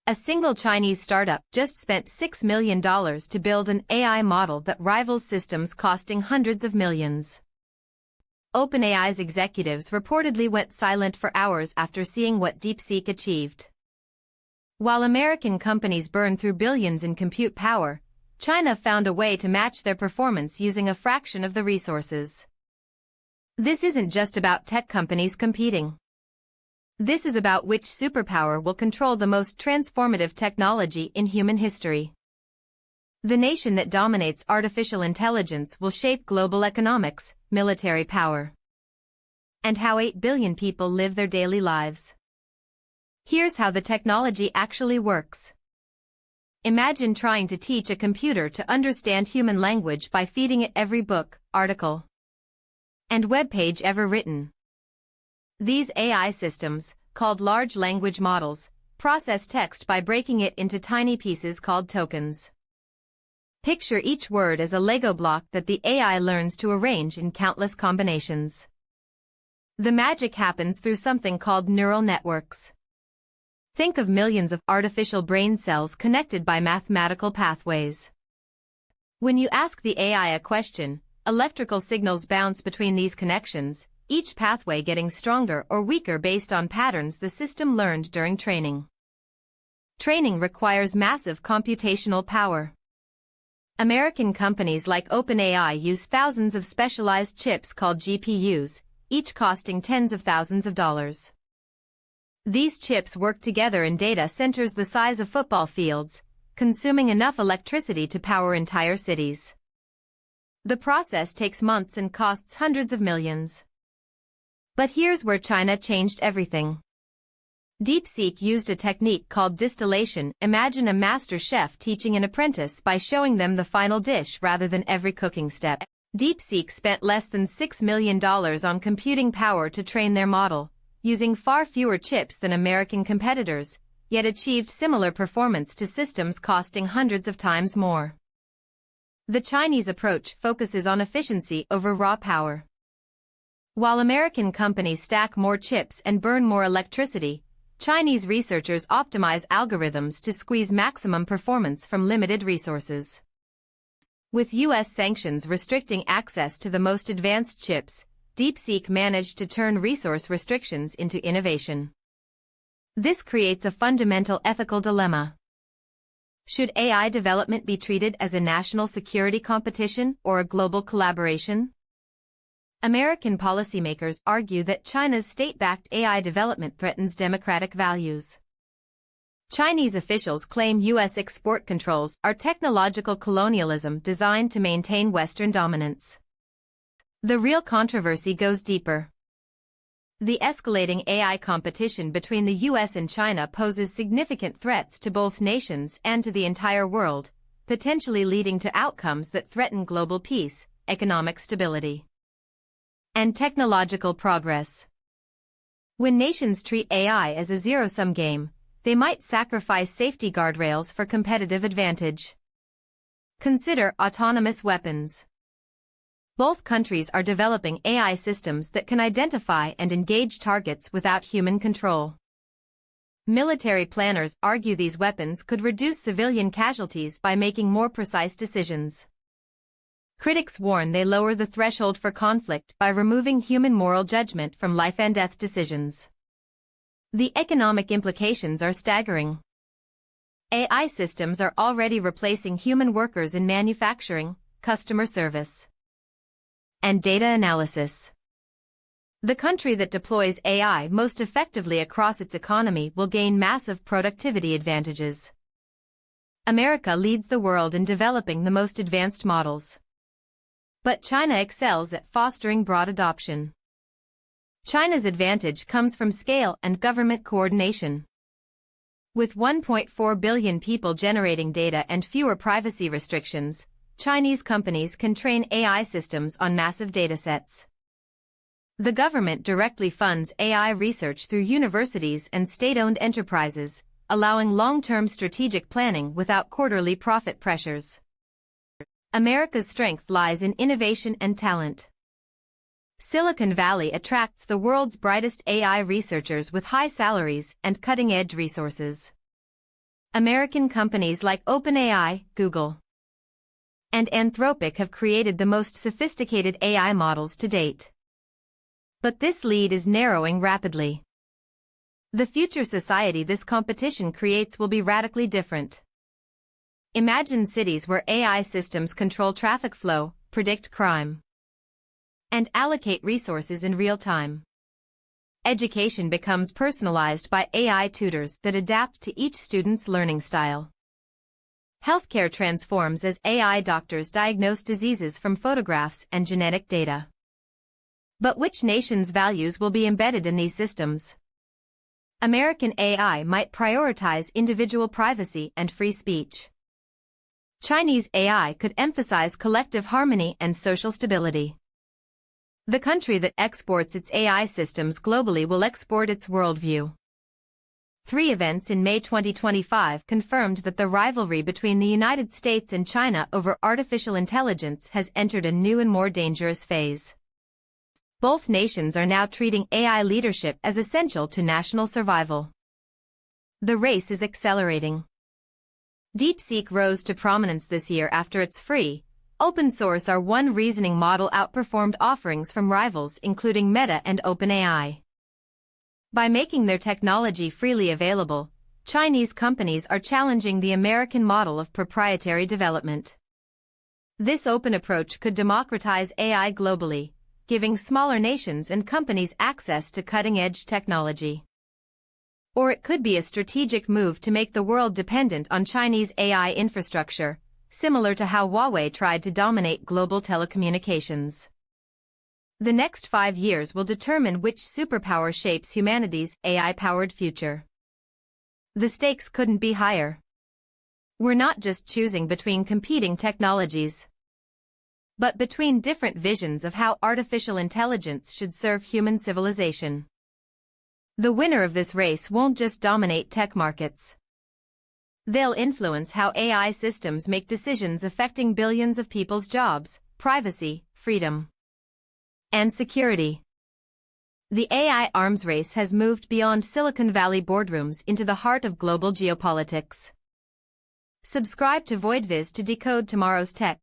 A single Chinese startup just spent $6 million to build an AI model that rivals systems costing hundreds of millions. OpenAI's executives reportedly went silent for hours after seeing what DeepSeek achieved. While American companies burn through billions in compute power, China found a way to match their performance using a fraction of the resources. This isn't just about tech companies competing. This is about which superpower will control the most transformative technology in human history. The nation that dominates artificial intelligence will shape global economics, military power, and how 8 billion people live their daily lives. Here's how the technology actually works. Imagine trying to teach a computer to understand human language by feeding it every book, article, and web page ever written. These AI systems, called large language models, process text by breaking it into tiny pieces called tokens. Picture each word as a Lego block that the AI learns to arrange in countless combinations. The magic happens through something called neural networks. Think of millions of artificial brain cells connected by mathematical pathways. When you ask the AI a question, electrical signals bounce between these connections, each pathway getting stronger or weaker based on patterns the system learned during training. Training requires massive computational power. American companies like OpenAI use thousands of specialized chips called GPUs, each costing tens of thousands of dollars. These chips work together in data centers the size of football fields, consuming enough electricity to power entire cities. The process takes months and costs hundreds of millions. But here's where China changed everything. DeepSeek used a technique called distillation. Imagine a master chef teaching an apprentice by showing them the final dish rather than every cooking step. DeepSeek spent less than $6 million on computing power to train their model, using far fewer chips than American competitors, yet achieved similar performance to systems costing hundreds of times more. The Chinese approach focuses on efficiency over raw power. While American companies stack more chips and burn more electricity, Chinese researchers optimize algorithms to squeeze maximum performance from limited resources. With U.S. sanctions restricting access to the most advanced chips, DeepSeek managed to turn resource restrictions into innovation. This creates a fundamental ethical dilemma. Should AI development be treated as a national security competition or a global collaboration? American policymakers argue that China's state-backed AI development threatens democratic values. Chinese officials claim U.S. export controls are technological colonialism designed to maintain Western dominance. The real controversy goes deeper. The escalating AI competition between the U.S. and China poses significant threats to both nations and to the entire world, potentially leading to outcomes that threaten global peace, economic stability, and technological progress. When nations treat AI as a zero-sum game, they might sacrifice safety guardrails for competitive advantage. Consider autonomous weapons. Both countries are developing AI systems that can identify and engage targets without human control. Military planners argue these weapons could reduce civilian casualties by making more precise decisions. Critics warn they lower the threshold for conflict by removing human moral judgment from life and death decisions. The economic implications are staggering. AI systems are already replacing human workers in manufacturing, customer service, and data analysis. The country that deploys AI most effectively across its economy will gain massive productivity advantages. America leads the world in developing the most advanced models. But China excels at fostering broad adoption. China's advantage comes from scale and government coordination. With 1.4 billion people generating data and fewer privacy restrictions, Chinese companies can train AI systems on massive datasets. The government directly funds AI research through universities and state-owned enterprises, allowing long-term strategic planning without quarterly profit pressures. America's strength lies in innovation and talent. Silicon Valley attracts the world's brightest AI researchers with high salaries and cutting-edge resources. American companies like OpenAI, Google, and Anthropic have created the most sophisticated AI models to date. But this lead is narrowing rapidly. The future society this competition creates will be radically different. Imagine cities where AI systems control traffic flow, predict crime, and allocate resources in real time. Education becomes personalized by AI tutors that adapt to each student's learning style. Healthcare transforms as AI doctors diagnose diseases from photographs and genetic data. But which nation's values will be embedded in these systems? American AI might prioritize individual privacy and free speech. Chinese AI could emphasize collective harmony and social stability. The country that exports its AI systems globally will export its worldview. 3 events in May 2025 confirmed that the rivalry between the United States and China over artificial intelligence has entered a new and more dangerous phase. Both nations are now treating AI leadership as essential to national survival. The race is accelerating. DeepSeek rose to prominence this year after its free, open-source R1 reasoning model outperformed offerings from rivals including Meta and OpenAI. By making their technology freely available, Chinese companies are challenging the American model of proprietary development. This open approach could democratize AI globally, giving smaller nations and companies access to cutting-edge technology. Or it could be a strategic move to make the world dependent on Chinese AI infrastructure, similar to how Huawei tried to dominate global telecommunications. The next 5 years will determine which superpower shapes humanity's AI-powered future. The stakes couldn't be higher. We're not just choosing between competing technologies, but between different visions of how artificial intelligence should serve human civilization. The winner of this race won't just dominate tech markets. They'll influence how AI systems make decisions affecting billions of people's jobs, privacy, freedom, and security. The AI arms race has moved beyond Silicon Valley boardrooms into the heart of global geopolitics. Subscribe to VoidViz to decode tomorrow's tech.